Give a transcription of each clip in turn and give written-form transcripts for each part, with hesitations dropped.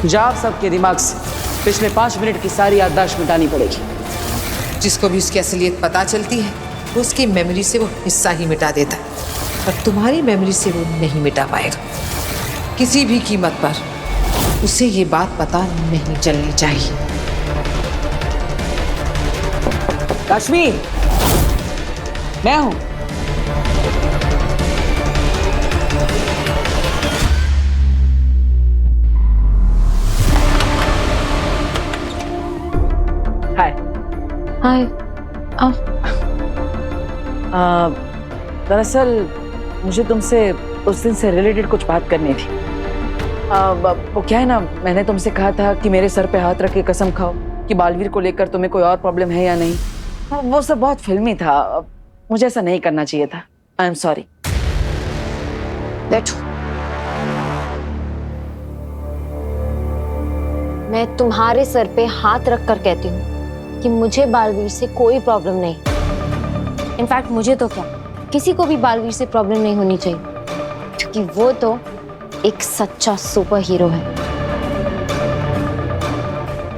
जाओ सबके दिमाग से पिछले 5 मिनट की सारी याददाश्त मिटानी पड़ेगी। जिसको भी उसकी असलियत पता चलती है वो उसकी मेमोरी से वो हिस्सा ही मिटा देता है, और तुम्हारी मेमोरी से वो नहीं मिटा पाएगा। किसी भी कीमत पर उसे ये बात पता नहीं चलनी चाहिए। काश्मीर, मैं हूं। हाय। हाय। दरअसल मुझे तुमसे उस दिन से रिलेटेड कुछ बात करनी थी। वो क्या है ना, मैंने तुमसे कहा था कि मेरे सर पे हाथ रख के कसम खाओ कि बालवीर को लेकर तुम्हें कोई और प्रॉब्लम है या नहीं। वो सब बहुत फिल्मी था, मुझे ऐसा नहीं करना चाहिए था। I am sorry. बैठो। मैं तुम्हारे सर पे हाथ रख कर कहती हूँ कि मुझे बालवीर से कोई प्रॉब्लम नहीं। इनफैक्ट मुझे तो क्या, किसी को भी बालवीर से प्रॉब्लम नहीं होनी चाहिए, क्योंकि वो तो एक सच्चा सुपर हीरो है।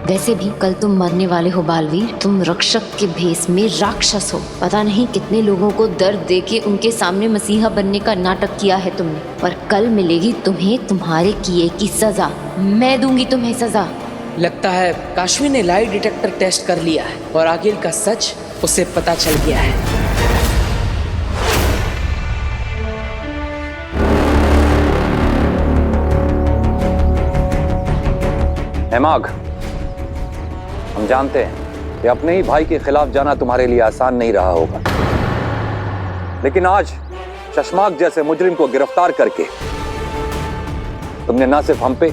वैसे भी कल तुम मरने वाले हो बालवीर। तुम रक्षक के भेष में राक्षस हो। पता नहीं कितने लोगों को दर्द देके उनके सामने मसीहा बनने का नाटक किया है तुमने, पर कल मिलेगी तुम्हें तुम्हारे किए की सजा। मैं दूंगी तुम्हें सजा। लगता है काश्मीर ने लाई डिटेक्टर टेस्ट कर लिया है और आखिर का सच उसे पता चल गया है। हेमाग, हम जानते हैं कि अपने ही भाई के खिलाफ जाना तुम्हारे लिए आसान नहीं रहा होगा, लेकिन आज चश्माक जैसे मुजरिम को गिरफ्तार करके तुमने न सिर्फ हम पे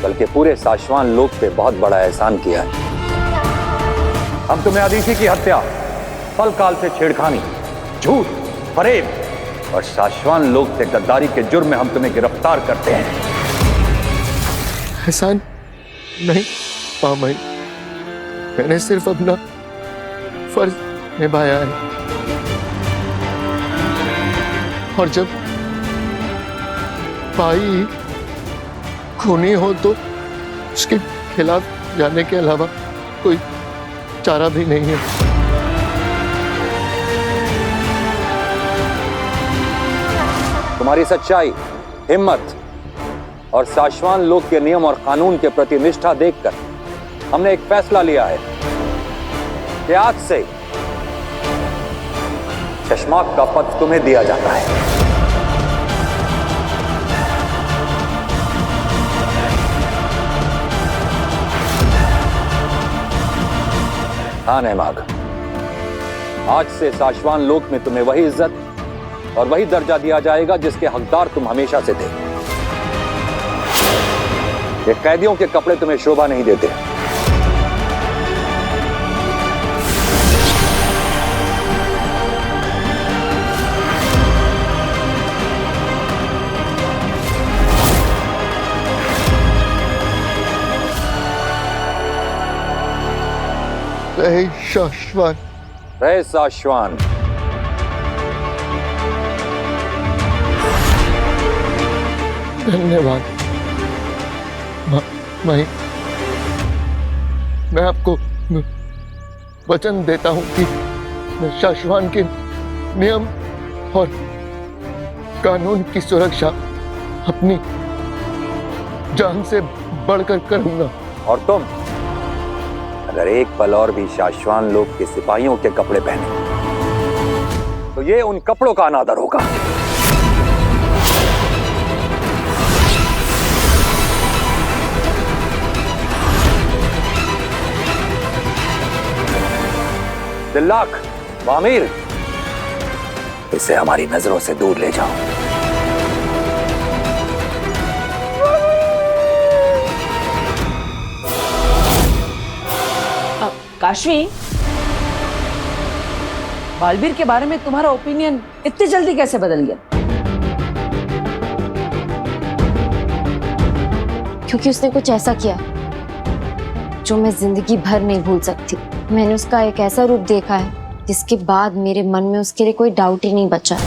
बल्कि पूरे साशवान लोक पे बहुत बड़ा एहसान किया है। हम तुम्हें अदीसी की हत्या, पलकाल से छेड़खानी, झूठ, फरेब और साशवान लोक से गद्दारी के जुर्म में हम तुम्हें गिरफ्तार करते हैं। एहसान नहीं मामाई, मैंने सिर्फ अपना फर्ज निभाया है, और जब भाई खूनी हो तो उसके खिलाफ जाने के अलावा कोई चारा भी नहीं है। तुम्हारी सच्चाई, हिम्मत और साशवान लोक के नियम और कानून के प्रति निष्ठा देखकर हमने एक फैसला लिया है कि आज से चश्माक का पद तुम्हें दिया जाता है। हाँ नेमाग, आज से साशवान लोक में तुम्हें वही इज्जत और वही दर्जा दिया जाएगा जिसके हकदार तुम हमेशा से थे। ये कैदियों के कपड़े तुम्हें शोभा नहीं देते। रहे साशवान, रहे साशवान। धन्यवाद माई। मैं आपको वचन देता हूं कि मैं साशवान के नियम और कानून की सुरक्षा अपनी जान से बढ़कर करूंगा। और तुम अगर एक पल और भी साशवान लोक के सिपाहियों के कपड़े पहने तो ये उन कपड़ों का अनादर होगा। दिल्लाक, वामीर, इसे हमारी नजरों से दूर ले जाओ। काश्मी, बालवीर के बारे में तुम्हारा ओपिनियन इतनी जल्दी कैसे बदल गया? क्योंकि उसने कुछ ऐसा किया जो मैं जिंदगी भर नहीं भूल सकती। मैंने उसका एक ऐसा रूप देखा है जिसके बाद मेरे मन में उसके लिए कोई डाउट ही नहीं बचा।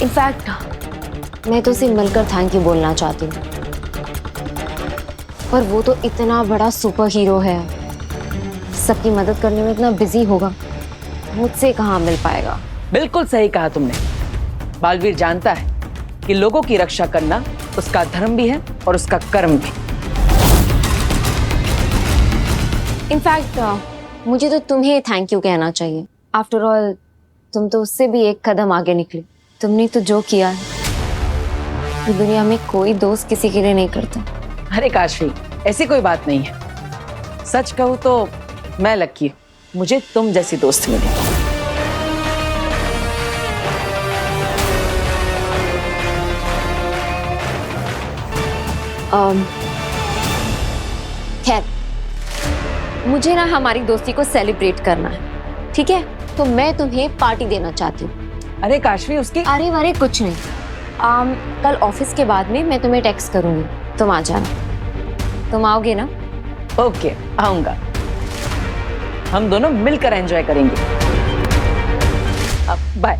इनफैक्ट मैं तो उसे मिलकर थैंक यू बोलना चाहती हूँ, पर वो तो इतना बड़ा सुपर हीरो है, सबकी मदद करने में इतना बिजी होगा, मुझसे कहाँ मिल पाएगा। बिल्कुल सही कहा तुमने। बालवीर जानता है कि लोगों की रक्षा करना उसका धर्म भी है और उसका कर्म भी। इनफैक्ट मुझे तो तुम्हें थैंक यू कहना चाहिए। आफ्टर ऑल तुम तो उससे भी एक कदम आगे निकले। तुमने तो जो किया है, ये दुनिया में कोई दोस्त किसी के लिए नहीं करता। अरे काशवी, ऐसी कोई बात नहीं है। सच कहूँ तो मैं लकी हूँ, मुझे तुम जैसी दोस्त मिली। खैर, मुझे ना हमारी दोस्ती को सेलिब्रेट करना है, ठीक है? तो मैं तुम्हें पार्टी देना चाहती हूँ। अरे काशवी, उसकी अरे वरे कुछ नहीं। कल ऑफिस के बाद में मैं तुम्हें टेक्स्ट करूंगी, तुम आ जाना। तुम आओगे ना? ओके, आऊंगा। हम दोनों मिलकर एंजॉय करेंगे। अब बाय।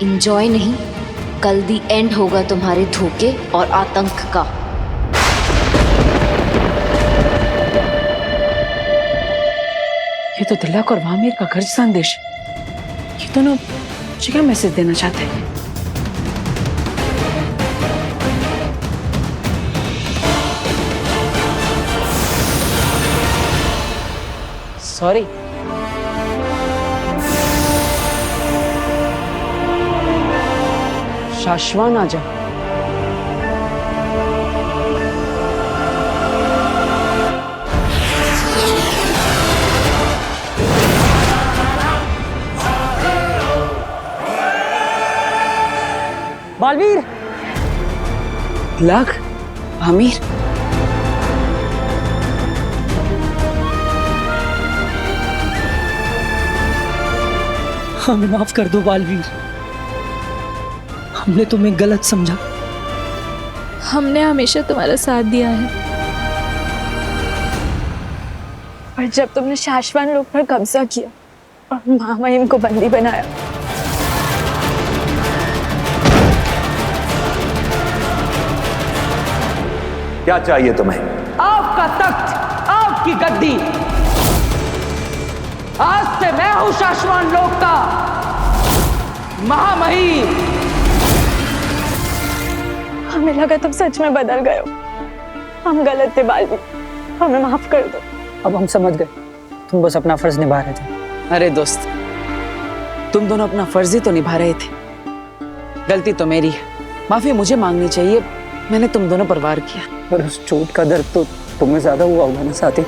एंजॉय नहीं, कल दी एंड होगा तुम्हारे धोखे और आतंक का। ये तो तिलक और वामिर का घर संदेश। ये दोनों मुझे क्या मैसेज देना चाहते हैं? सॉरी। शाश्वान आ जाओ। बालवीर, तिलक, आमिर, हमें माफ कर दो बालवीर, हमने तुम्हें गलत समझा। हमने हमेशा तुम्हारा साथ दिया है, पर जब तुमने शाश्वान लोग पर कब्जा किया और महामहिम को बंदी बनाया, क्या चाहिए तुम्हें? आपका तख्त, आपकी गद्दी। आज से मैं हूं शाश्वान लोक का महामहिम। हमें लगा तुम सच में बदल गए हो। हम गलत थे बालवीर, हमें माफ कर दो। अब हम समझ गए, तुम बस अपना फर्ज निभा रहे थे। अरे दोस्त, तुम दोनों अपना फर्ज ही तो निभा रहे थे। गलती तो मेरी है, माफी मुझे मांगनी चाहिए। मैंने तुम दोनों पर वार किया। पर उस चोट का दर्द तो तुम्हें ज्यादा हुआ होगा ना साथी।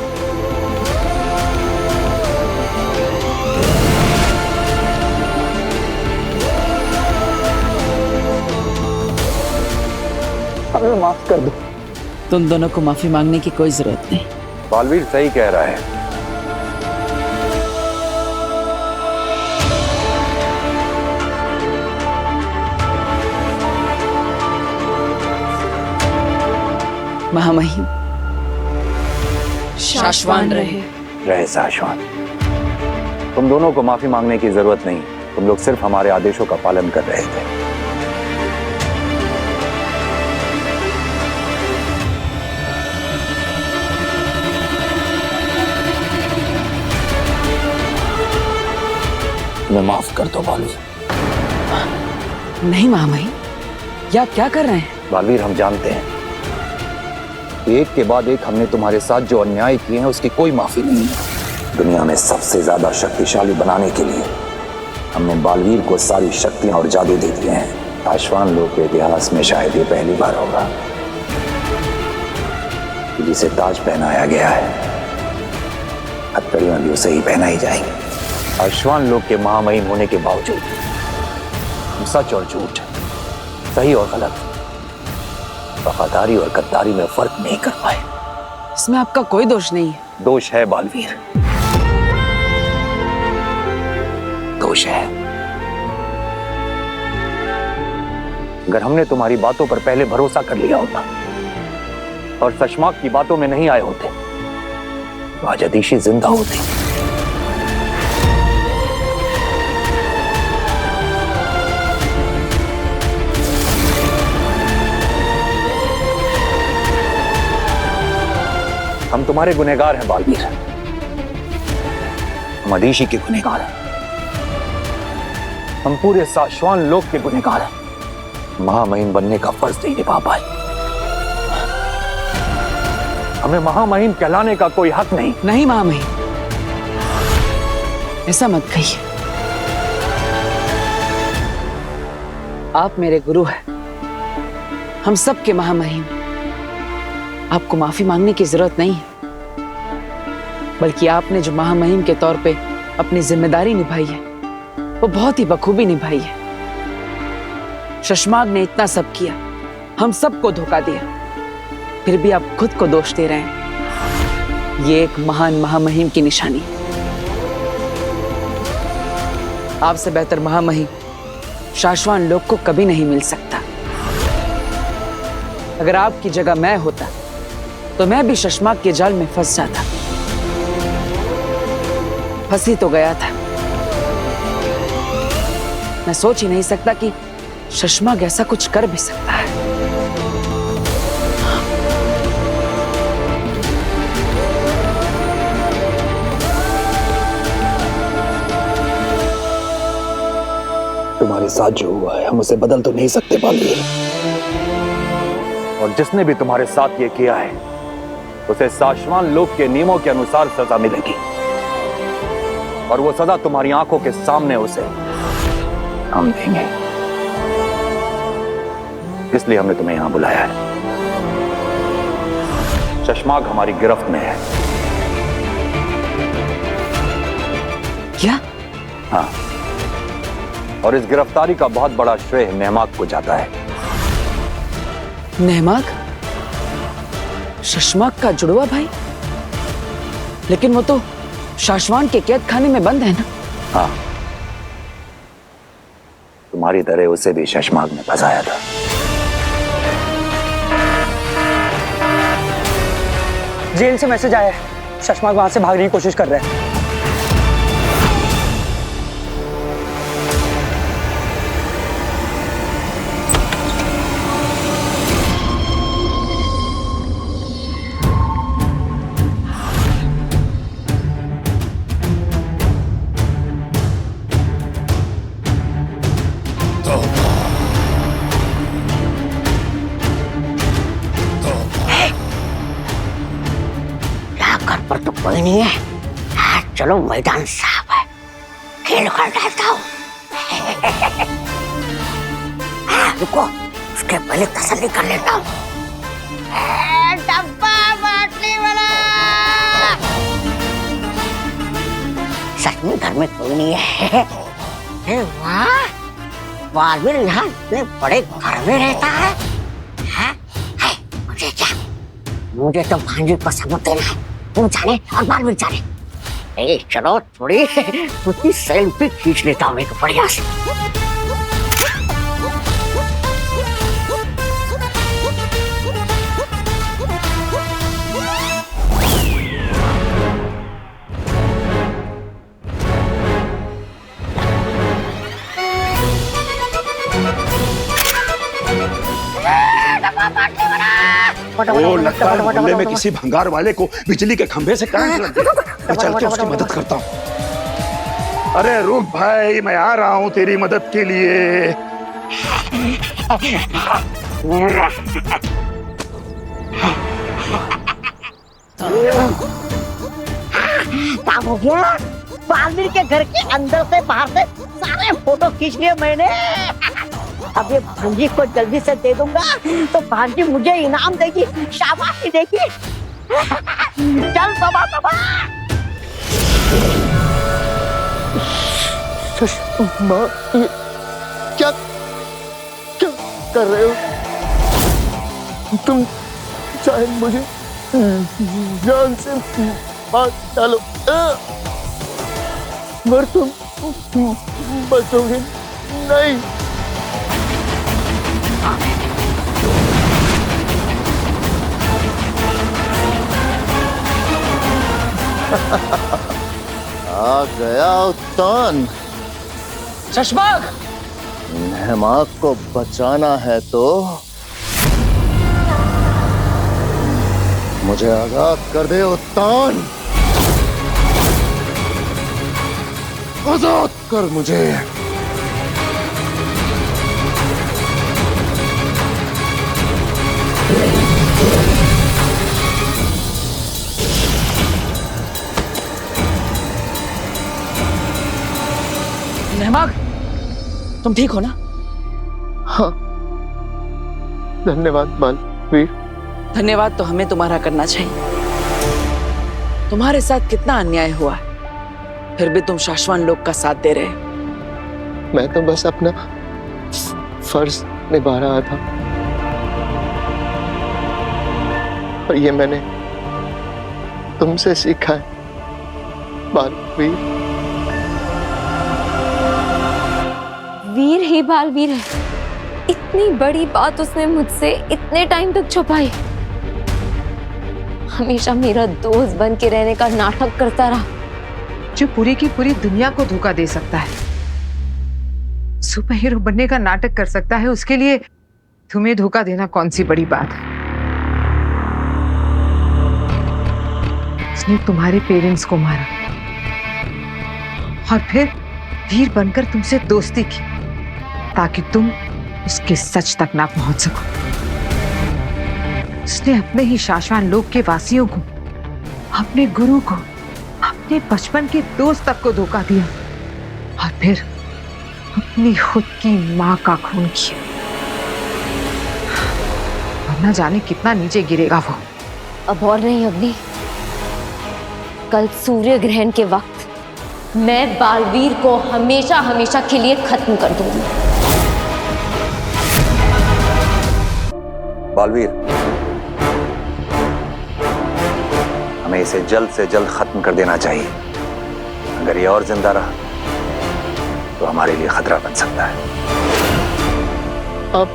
हमें माफ कर दो। तुम दोनों को माफी मांगने की कोई जरूरत नहीं। बालवीर सही कह रहा है। महामहिम शाश्वान रहे। रहे शाश्वात। तुम दोनों को माफी मांगने की जरूरत नहीं, तुम लोग सिर्फ हमारे आदेशों का पालन कर रहे थे। तुम्हें माफ कर दो बालवीर। नहीं महामहिम, ये आप क्या कर रहे हैं? बालवीर, हम जानते हैं एक के बाद एक हमने तुम्हारे साथ जो अन्याय किए हैं उसकी कोई माफी नहीं है। दुनिया में सबसे ज्यादा शक्तिशाली बनाने के लिए हमने बालवीर को सारी शक्तियां और जादू दे दिए हैं। शाश्वान लोक के इतिहास में शायद ये पहली बार होगा कि जिसे ताज पहनाया गया है, हथकड़ियां भी उसे ही पहनाई जाएंगी। शाश्वान लोक के महामहिम होने के बावजूद हम सच और झूठ, सही और गलत, वफादारी और गद्दारी में फर्क नहीं कर पाए। इसमें आपका कोई दोष नहीं है। दोष है बालवीर, दोष है। अगर हमने तुम्हारी बातों पर पहले भरोसा कर लिया होता और शशमाक की बातों में नहीं आए होते तो आज अदीशी जिंदा होते। हम तुम्हारे गुनहगार हैं बालवीर, हम अधीशी के गुनहगार हैं, हम पूरे साश्वान लोक के गुनहगार हैं। महामहिम बनने का फर्ज नहीं निभा पाए, हमें महामहिम कहलाने का कोई हक नहीं। नहीं महामहिम, ऐसा मत कहिए। आप मेरे गुरु हैं, हम सब के महामहिम। आपको माफी मांगने की जरूरत नहीं है, बल्कि आपने जो महामहिम के तौर पे अपनी जिम्मेदारी निभाई है वो बहुत ही बखूबी निभाई है। शशमाग ने इतना सब किया, हम सबको धोखा दिया, फिर भी आप खुद को दोष दे रहे हैं। ये एक महान महामहिम की निशानी है। आपसे बेहतर महामहिम शाश्वान लोक को कभी नहीं मिल सकता। अगर आपकी जगह मैं होता तो मैं भी शशमाग के जाल में फंस जाता। फंसी तो गया था, मैं सोच ही नहीं सकता कि शशमाग ऐसा कुछ कर भी सकता है। तुम्हारे साथ जो हुआ है हम उसे बदल तो नहीं सकते बालवीर, और जिसने भी तुम्हारे साथ ये किया है उसे साश्वान लोक के नियमों के अनुसार सजा मिलेगी, और वो सजा तुम्हारी आंखों के सामने उसे हम देंगे। इसलिए हमने तुम्हें यहां बुलाया है। शशमाग हमारी गिरफ्त में है। क्या? हाँ, और इस गिरफ्तारी का बहुत बड़ा श्रेय नेहमाग को जाता है। नेहमाग? शशमाग का जुड़वा भाई? लेकिन वो तो शाश्वान के कैद खाने में बंद है ना? हाँ, तुम्हारी तरह उसे भी शशमाग ने फंसाया था। जेल से मैसेज आया है, शशमाग वहां से भागने की कोशिश कर रहे हैं। पर तो कोई नहीं है। हाँ, चलो मैदान साफ है, खेल कर डालता हूँ। हाँ, रुको, उसके पहले तसल्ली कर लेता हूँ। डब्बा बाटली वाला। सच में घर में कोई नहीं है। वाह, बालवीर यहाँ इतने बड़े घर में रहता है। हाँ, मुझे क्या, मुझे तो भांजी को सबूत देना है। तुम जाने और बालवीर जाने। चलो थोड़ी उसकी सेल्फी खींच लेता हूँ एक बढ़िया से। वो लगता है मोहल्ले में किसी भंगार वाले को बिजली के खंभे से करंट लग गया। मैं चल के उसकी मदद करता हूँ। अरे रुक भाई, मैं आ रहा हूँ तेरी मदद के लिए। काम हो गया। बालवीर के घर के अंदर से बाहर से सारे फोटो खींच लिए मैंने। अब ये भांजी को जल्दी से दे दूंगा तो भांजी मुझे इनाम देगी, शाबाशी देगी। चल बाबा बाबा। सुषमा, ये क्या क्या कर रहे हो? तुम चाहे मुझे जान से मार डालो, मगर तुम बचोगे नहीं। आ गया उत्तान। शशमाग! नेहमाग को बचाना है तो मुझे आजाद कर दे उत्तान। आजाद कर मुझे। नेहमाग, तुम ठीक हो ना? हाँ, धन्यवाद बालवीर। धन्यवाद तो हमें तुम्हारा करना चाहिए। तुम्हारे साथ कितना अन्याय हुआ है, फिर भी तुम शाश्वान लोग का साथ दे रहे हो। मैं तो बस अपना फर्ज निभा रहा था, और ये मैंने तुमसे सीखा है बालवीर। वीर ही बालवीर है। इतनी बड़ी बात उसने मुझसे इतने टाइम तक छुपाई। हमेशा मेरा दोस्त बन के रहने का नाटक करता रहा। जो पूरी की पूरी दुनिया को धोखा दे सकता है, सुपर हीरो बनने का नाटक कर सकता है, उसके लिए तुम्हें धोखा देना कौन सी बड़ी बात है। उसने तुम्हारे पेरेंट्स को मारा और फिर वीर बनकर तुमसे दोस्ती की ताकि तुम उसके सच तक ना पहुंच सको। उसने अपने ही शाश्वान लोक के वासियों को, अपने गुरु को, अपने बचपन के दोस्त तक को धोखा दिया और फिर अपनी खुद की मां का खून किया। अब न जाने कितना नीचे गिरेगा वो। अब और नहीं अग्नि, कल सूर्य ग्रहण के वक्त मैं बालवीर को हमेशा हमेशा के लिए खत्म कर दूंगी। बालवीर, हमें इसे जल्द से जल्द खत्म कर देना चाहिए। अगर ये और जिंदा रहा तो हमारे लिए खतरा बन सकता है। आप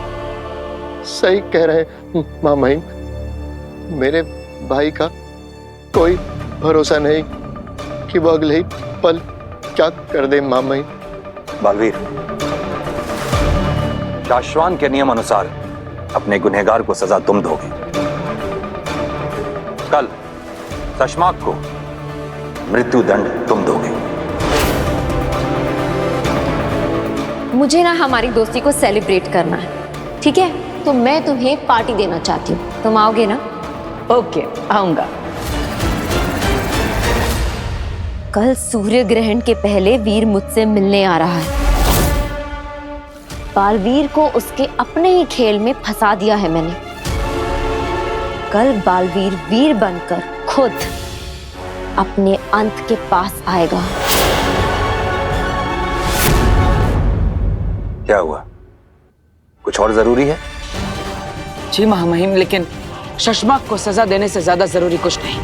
सही कह रहे हैं मां महिम। मेरे भाई का कोई भरोसा नहीं कि वो अगले ही पल क्या कर दे मां महिम। बालवीर, शाश्वान के नियम अनुसार अपने गुनहगार को सजा तुम दोगे। कल शशमाक को मृत्यु दंड तुम दोगे। मुझे ना हमारी दोस्ती को सेलिब्रेट करना है, ठीक है? तो मैं तुम्हें पार्टी देना चाहती हूँ। तुम आओगे ना? ओके, आऊंगा। कल सूर्य ग्रहण के पहले वीर मुझसे मिलने आ रहा है। बालवीर को उसके अपने ही खेल में फंसा दिया है मैंने। कल बालवीर वीर बनकर खुद अपने अंत के पास आएगा। क्या हुआ? कुछ और जरूरी है? जी महामहिम, लेकिन शशमाक को सजा देने से ज्यादा जरूरी कुछ नहीं।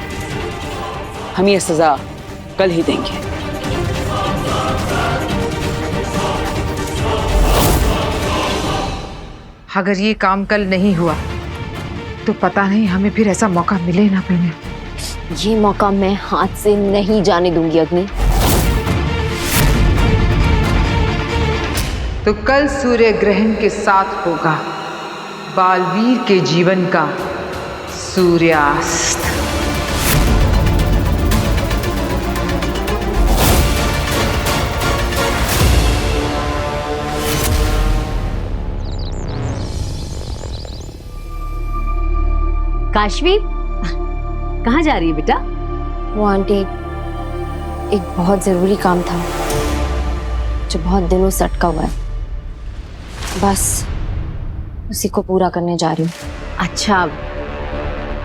हम ये सजा कल ही देंगे। अगर ये काम कल नहीं हुआ तो पता नहीं हमें फिर ऐसा मौका मिले ना मिले। ये मौका मैं हाथ से नहीं जाने दूंगी अग्नि। तो कल सूर्य ग्रहण के साथ होगा बालवीर के जीवन का सूर्यास्त। काशवी, कहाँ जा रही है बेटा? वो आंटी, एक बहुत जरूरी काम था जो बहुत दिनों से अटका हुआ है, बस उसी को पूरा करने जा रही हूँ। अच्छा,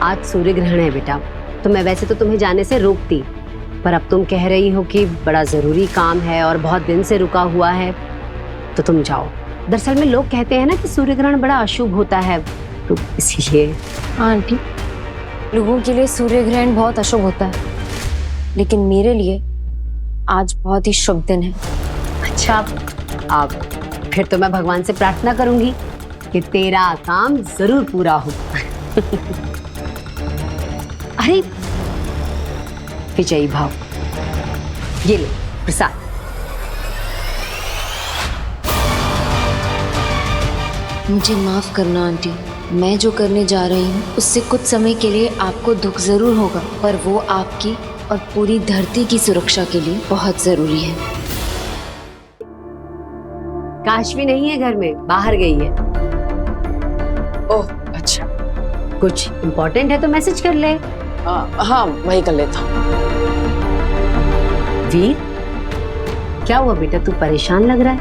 आज सूर्य ग्रहण है बेटा, तो मैं वैसे तो तुम्हें जाने से रोकती, पर अब तुम कह रही हो कि बड़ा जरूरी काम है और बहुत दिन से रुका हुआ है, तो तुम जाओ। दरअसल में लोग कहते हैं ना कि सूर्य ग्रहण बड़ा अशुभ होता है, तो इसीलिए। आंटी, लोगों के लिए सूर्य ग्रहण बहुत अशुभ होता है, लेकिन मेरे लिए आज बहुत ही शुभ दिन है। अच्छा, अब फिर तो मैं भगवान से प्रार्थना करूंगी कि तेरा काम जरूर पूरा हो। अरे विजयी भाव, ये लो प्रसाद। मुझे माफ करना आंटी, मैं जो करने जा रही हूँ उससे कुछ समय के लिए आपको दुख जरूर होगा, पर वो आपकी और पूरी धरती की सुरक्षा के लिए बहुत जरूरी है। काशवी नहीं है घर में, बाहर गई है। ओह अच्छा। कुछ इम्पोर्टेंट है तो मैसेज कर ले। हाँ वही कर लेता हूँ। वीर, क्या हुआ बेटा, तू परेशान लग रहा है?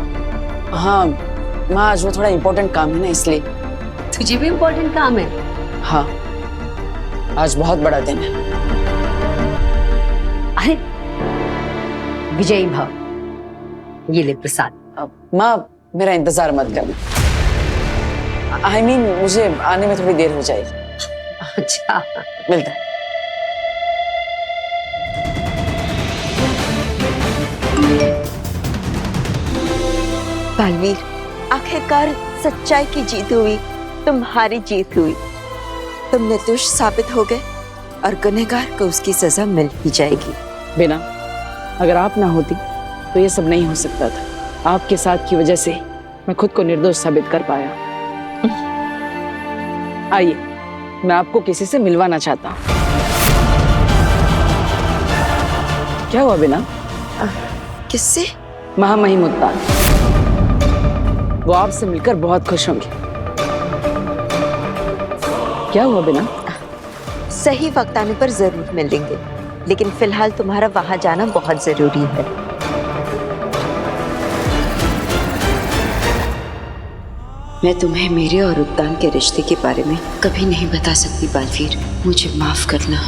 हाँ माँ, आज वो थोड़ा इम्पोर्टेंट काम है ना, इसलिए। तुझे भी इम्पोर्टेंट काम है? हाँ, आज बहुत बड़ा दिन है। अरे विजयी भव, ये ले प्रसाद। माँ मेरा इंतजार मत करना। I mean, मुझे आने में थोड़ी देर हो जाएगी। अच्छा, मिलता है। बालवीर, आखिरकार सच्चाई की जीत हुई, तुम्हारी जीत हुई। तुम निर्दोष साबित हो गए और गुनहगार को उसकी सजा मिल ही जाएगी। बिना, अगर आप ना होती तो ये सब नहीं हो सकता था। आपके साथ की वजह से मैं खुद को निर्दोष साबित कर पाया। आइए, मैं आपको किसी से मिलवाना चाहता हूँ। क्या हुआ बिना? किससे? महामहिम उत्तान। वो आपसे मिलकर बहुत खुश होंगे। क्या हुआ बिना? सही वक्त आने पर जरूर मिलेंगे, लेकिन फिलहाल तुम्हारा वहां जाना बहुत जरूरी है। मैं तुम्हें मेरे और उत्तान के रिश्ते के बारे में कभी नहीं बता सकती बालवीर, मुझे माफ करना।